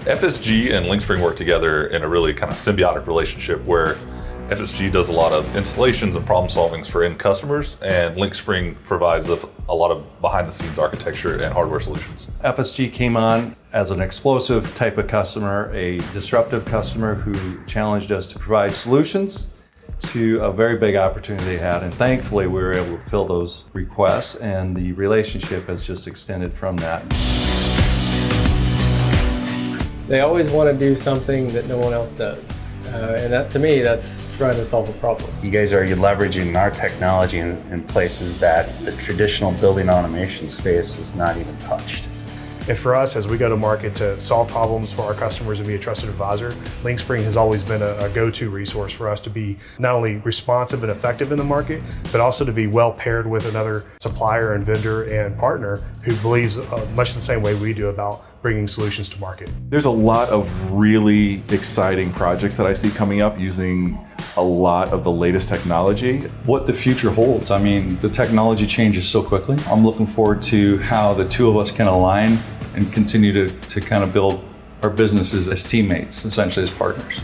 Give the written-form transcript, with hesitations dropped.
FSG and LinkSpring work together in a really kind of symbiotic relationship where FSG does a lot of installations and problem solvings for end customers, and LinkSpring provides a lot of behind-the-scenes architecture and hardware solutions. FSG came on as an explosive type of customer, a disruptive customer who challenged us to provide solutions to a very big opportunity they had, and thankfully we were able to fill those requests, and the relationship has just extended from that. They always want to do something that no one else does, and that, to me, that's trying to solve a problem. You guys are leveraging our technology in places that the traditional building automation space is not even touched. And for us, as we go to market to solve problems for our customers and be a trusted advisor, LinkSpring has always been a go-to resource for us to be not only responsive and effective in the market, but also to be well paired with another supplier and vendor and partner who believes much the same way we do about bringing solutions to market. There's a lot of really exciting projects that I see coming up using a lot of the latest technology. What the future holds, I mean, the technology changes so quickly. I'm looking forward to how the two of us can align and continue to kind of build our businesses as teammates, essentially as partners.